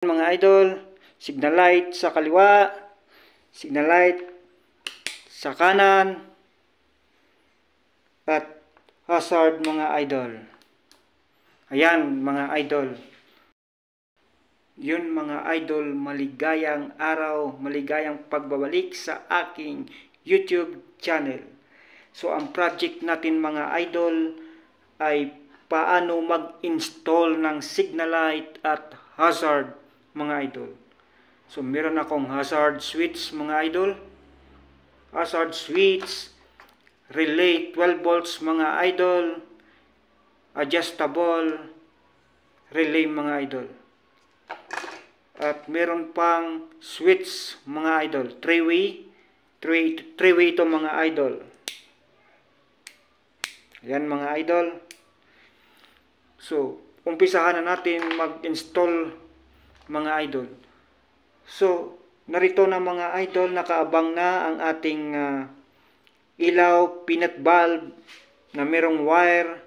Mga idol, signal light sa kaliwa, signal light sa kanan, at hazard mga idol. Ayan mga idol. Yun mga idol, maligayang araw, maligayang pagbabalik sa aking YouTube channel. So ang project natin mga idol ay paano mag-install ng signal light at hazard mga idol. So meron akong hazard switch mga idol, hazard switch, relay 12 volts mga idol, adjustable relay mga idol. At meron pang switch mga idol, three-way ito mga idol. Yan mga idol. So umpisahan na natin mag-install mga idol. So narito na mga idol, nakaabang na ang ating ilaw peanut bulb na merong wire.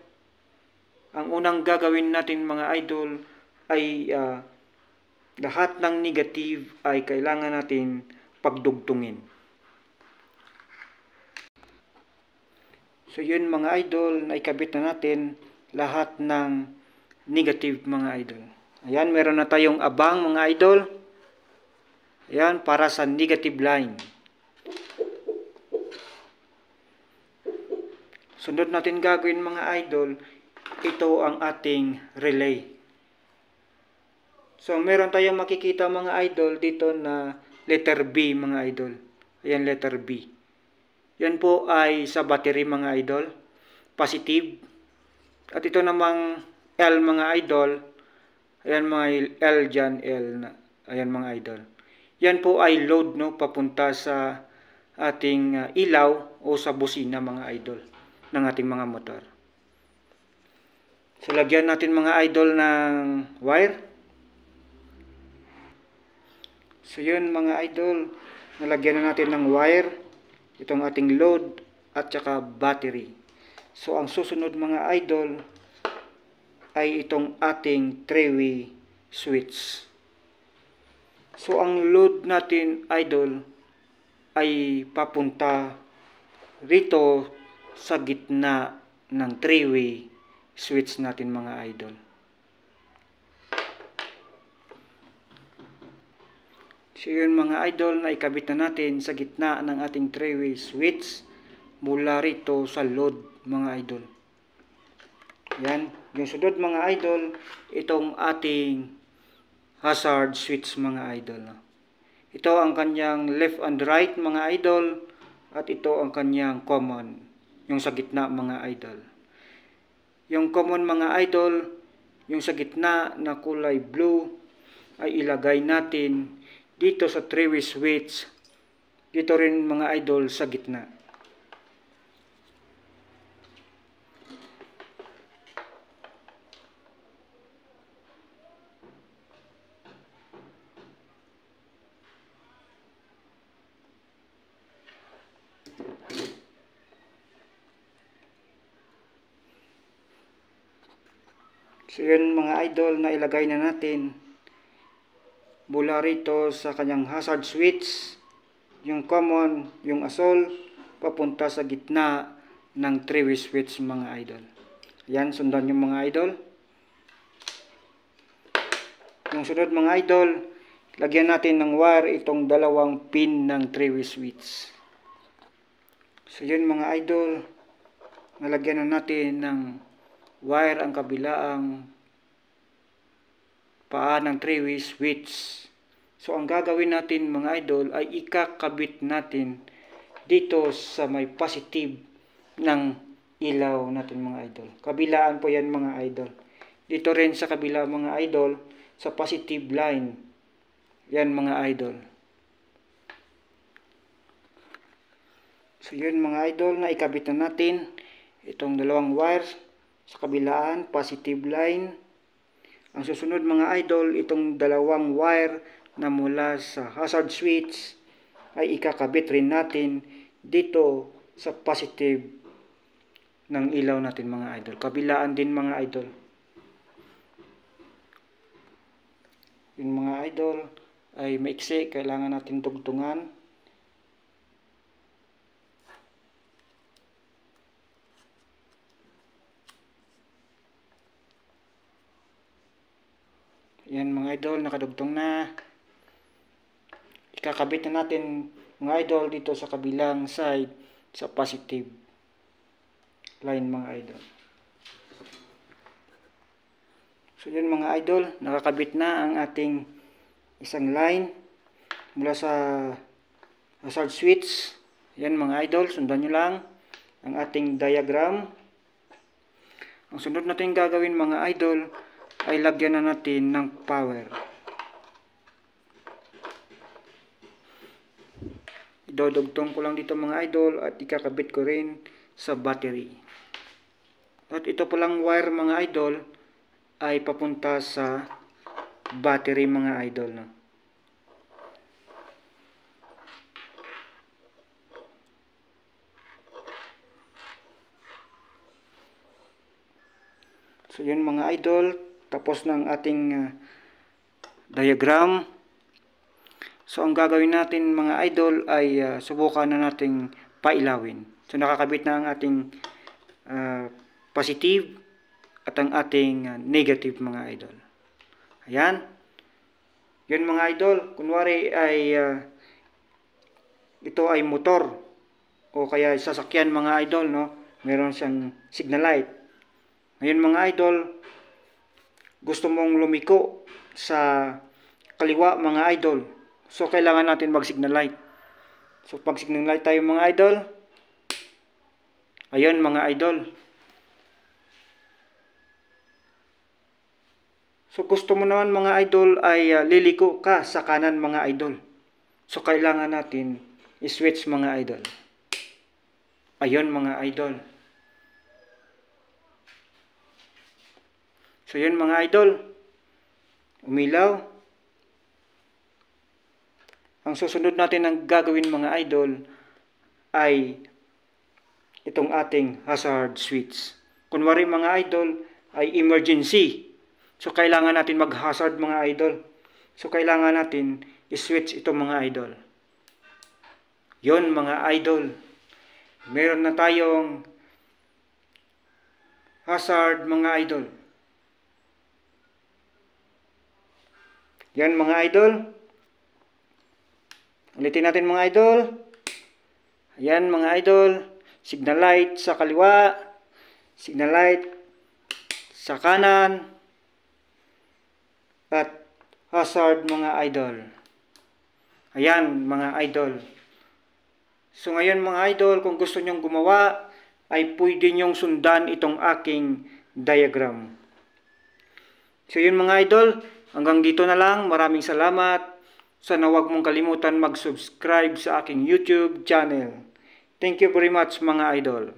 Ang unang gagawin natin mga idol ay lahat ng negative ay kailangan natin pagdugtungin. So yun mga idol, naikabit na natin lahat ng negative mga idol. Ayan, meron na tayong abang mga idol. Ayan, para sa negative line. Sunod natin gagawin mga idol, ito ang ating relay. So meron tayong makikita mga idol dito na letter B mga idol. Ayan, letter B. Yan po ay sa battery mga idol, positive. At ito namang L mga idol. Ayan mga L dyan, L na. Ayan mga idol. Yan po ay load, no, papunta sa ating ilaw o sa busina mga idol ng ating mga motor. So lagyan natin mga idol ng wire. So yun mga idol, nalagyan na natin ng wire itong ating load at saka battery. So ang susunod mga idol ay itong ating three-way switch. So ang load natin idol ay papunta rito sa gitna ng three-way switch natin mga idol. So yun mga idol, na ikabit na natin sa gitna ng ating three-way switch mula rito sa load mga idol. Yan, yung sunod mga idol, itong ating hazard switch mga idol. Ito ang kanyang left and right mga idol, at ito ang kanyang common, yung sa gitna mga idol. Yung common mga idol, yung sa gitna na kulay blue, ay ilagay natin dito sa three-way switch. Dito rin mga idol sa gitna. So yun mga idol, na ilagay na natin mula rito sa kanyang hazard switch, yung common, yung asol, papunta sa gitna ng three-way switch mga idol. Yan, sundan yung mga idol. Yung sunod mga idol, lagyan natin ng wire itong dalawang pin ng three-way switch. So yun mga idol, nalagyan na natin ng wire ang kabilaang paa ng three-way switch. So ang gagawin natin mga idol ay ikakabit natin dito sa may positive ng ilaw natin mga idol. Kabilaan po yan mga idol. Dito rin sa kabila mga idol, sa positive line. Yan mga idol. So yun mga idol, na ikabit na natin itong dalawang wires sa kabilaan, positive line. Ang susunod mga idol, itong dalawang wire na mula sa hazard switch ay ikakabit rin natin dito sa positive ng ilaw natin mga idol. Kabilaan din mga idol. Yung mga idol ay maiksi, kailangan natin tugtungan. Yan mga idol, nakadugtong na. Ikakabit na natin mga idol dito sa kabilang side sa positive line mga idol. So yun mga idol, nakakabit na ang ating isang line mula sa hazard switch. Yan mga idol, sundan nyo lang ang ating diagram. Ang sunod natin gagawin mga idol ay lagyan na natin ng power. Idodugtong ko lang dito mga idol at ikakabit ko rin sa battery. At ito palang wire mga idol ay papunta sa battery mga idol. No? So yun mga idol, tapos na ang ating diagram. So ang gagawin natin mga idol ay subukan na nating pailawin. So nakakabit na ang ating positive at ang ating negative mga idol. Ayan. Yun mga idol, kunwari ay ito ay motor o kaya sasakyan mga idol, no? Meron siyang signal light. Ngayon mga idol, gusto mong lumiko sa kaliwa mga idol. So kailangan natin mag-signal light. So pag signal light tayo mga idol, ayun mga idol. So gusto mo naman mga idol ay liliko ka sa kanan mga idol. So kailangan natin i-switch mga idol. Ayun mga idol. So yun mga idol. Umilaw. Ang susunod natin ang gagawin mga idol ay itong ating hazard switch. Kunwari mga idol ay emergency. So kailangan natin mag-hazard mga idol. So kailangan natin i-switch ito mga idol. Yon mga idol. Meron na tayong hazard mga idol. Yan mga idol. Ulitin natin mga idol. Ayan mga idol. Signal light sa kaliwa. Signal light sa kanan. At hazard mga idol. Ayan mga idol. So ngayon mga idol, kung gusto nyong gumawa, ay pwede nyong sundan itong aking diagram. So yun mga idol, hanggang dito na lang. Maraming salamat. Sana huwag mong kalimutan mag-subscribe sa aking YouTube channel. Thank you very much mga idol.